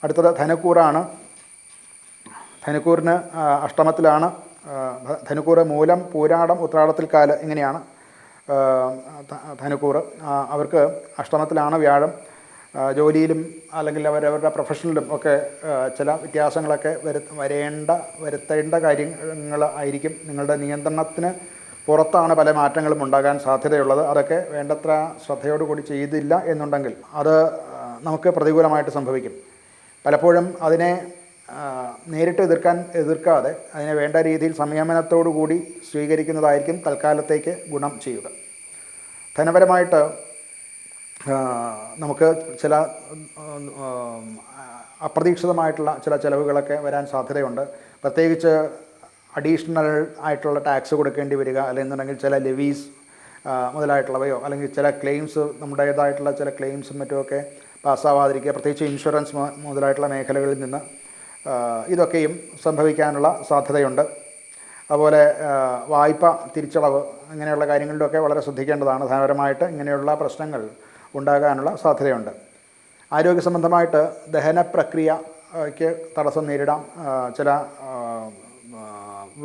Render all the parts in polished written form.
അടുത്തത് ധനുക്കൂറാണ്. ധനുക്കൂറിന് അഷ്ടമത്തിലാണ്. ധനുക്കൂറ് മൂലം, പൂരാടം, ഉത്രാടത്തിൽ കാല്, ഇങ്ങനെയാണ് ധനുക്കൂറ്. അവർക്ക് അഷ്ടമത്തിലാണ് വ്യാഴം. ജോലിയിലും അല്ലെങ്കിൽ അവരവരുടെ പ്രൊഫഷനിലും ഒക്കെ ചില വ്യത്യാസങ്ങളൊക്കെ വരുത്തേണ്ട കാര്യങ്ങൾ ആയിരിക്കും. നിങ്ങളുടെ നിയന്ത്രണത്തിന് പുറത്താണ് പല മാറ്റങ്ങളും ഉണ്ടാകാൻ സാധ്യതയുള്ളത്. അതൊക്കെ വേണ്ടത്ര ശ്രദ്ധയോടുകൂടി ചെയ്തില്ല എന്നുണ്ടെങ്കിൽ അത് നമുക്ക് പ്രതികൂലമായിട്ട് സംഭവിക്കും. പലപ്പോഴും അതിനെ നേരിട്ട് എതിർക്കാതെ അതിനെ വേണ്ട രീതിയിൽ സംയമനത്തോടു കൂടി സ്വീകരിക്കുന്നതായിരിക്കും തൽക്കാലത്തേക്ക് ഗുണം ചെയ്യുക. ധനപരമായിട്ട് നമുക്ക് ചില അപ്രതീക്ഷിതമായിട്ടുള്ള ചില ചിലവുകളൊക്കെ വരാൻ സാധ്യതയുണ്ട്. പ്രത്യേകിച്ച് അഡീഷണൽ ആയിട്ടുള്ള ടാക്സ് കൊടുക്കേണ്ടി വരിക, അല്ലെന്നുണ്ടെങ്കിൽ ചില ലെവീസ് മുതലായിട്ടുള്ളവയോ, അല്ലെങ്കിൽ ചില ക്ലെയിംസ്, നമ്മുടേതായിട്ടുള്ള ചില ക്ലെയിംസും മറ്റുമൊക്കെ പാസ്സാവാതിരിക്കുക, പ്രത്യേകിച്ച് ഇൻഷുറൻസ് മുതലായിട്ടുള്ള മേഖലകളിൽ നിന്ന് ഇതൊക്കെയും സംഭവിക്കാനുള്ള സാധ്യതയുണ്ട്. അതുപോലെ വായ്പ തിരിച്ചടവ്, ഇങ്ങനെയുള്ള കാര്യങ്ങളിലൊക്കെ വളരെ ശ്രദ്ധിക്കേണ്ടതാണ്. ധനപരമായിട്ട് ഇങ്ങനെയുള്ള പ്രശ്നങ്ങൾ ഉണ്ടാകാനുള്ള സാധ്യതയുണ്ട്. ആരോഗ്യ സംബന്ധമായിട്ട് ദഹന പ്രക്രിയയ്ക്ക് തടസ്സം നേരിടാം. ചില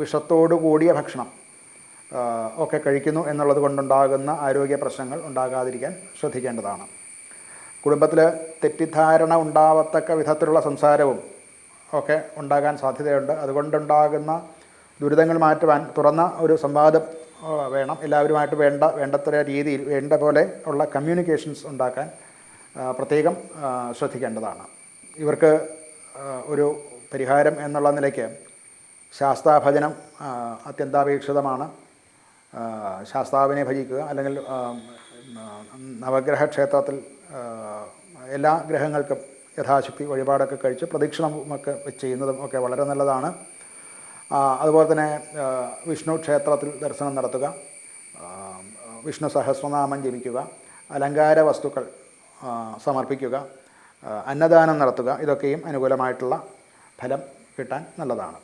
വിഷത്തോടു കൂടിയ ഭക്ഷണം ഒക്കെ കഴിക്കുന്നു എന്നുള്ളത് കൊണ്ടുണ്ടാകുന്ന ആരോഗ്യ പ്രശ്നങ്ങൾ ഉണ്ടാകാതിരിക്കാൻ ശ്രദ്ധിക്കേണ്ടതാണ്. കുടുംബത്തിൽ തെറ്റിദ്ധാരണ ഉണ്ടാവത്തക്ക വിധത്തിലുള്ള സംസാരവും ഒക്കെ ഉണ്ടാകാൻ സാധ്യതയുണ്ട്. അതുകൊണ്ടുണ്ടാകുന്ന ദുരിതങ്ങൾ മാറ്റുവാൻ തുറന്ന ഒരു സംവാദം വേണം. എല്ലാവരുമായിട്ട് വേണ്ടത്ര രീതിയിൽ വേണ്ട പോലെ ഉള്ള കമ്മ്യൂണിക്കേഷൻസ് ഉണ്ടാക്കാൻ പ്രത്യേകം ശ്രദ്ധിക്കേണ്ടതാണ്. ഇവർക്ക് ഒരു പരിഹാരം എന്നുള്ള നിലയ്ക്ക് ശാസ്താഭജനം അത്യന്താപേക്ഷിതമാണ്. ശാസ്താവിനെ ഭജിക്കുക, അല്ലെങ്കിൽ നവഗ്രഹ ക്ഷേത്രത്തിൽ എല്ലാ ഗ്രഹങ്ങൾക്കും യഥാശക്തി വഴിപാടൊക്കെ കഴിച്ച് പ്രദക്ഷിണമൊക്കെ ചെയ്യുന്നതും ഒക്കെ വളരെ നല്ലതാണ്. അതുപോലെ തന്നെ വിഷ്ണു ക്ഷേത്രത്തിൽ ദർശനം നടത്തുക, വിഷ്ണു സഹസ്രനാമം ജപിക്കുക, അലങ്കാര വസ്തുക്കൾ സമർപ്പിക്കുക, അന്നദാനം നടത്തുക, ഇതൊക്കെയും അനുകൂലമായിട്ടുള്ള ഫലം കിട്ടാൻ നല്ലതാണ്.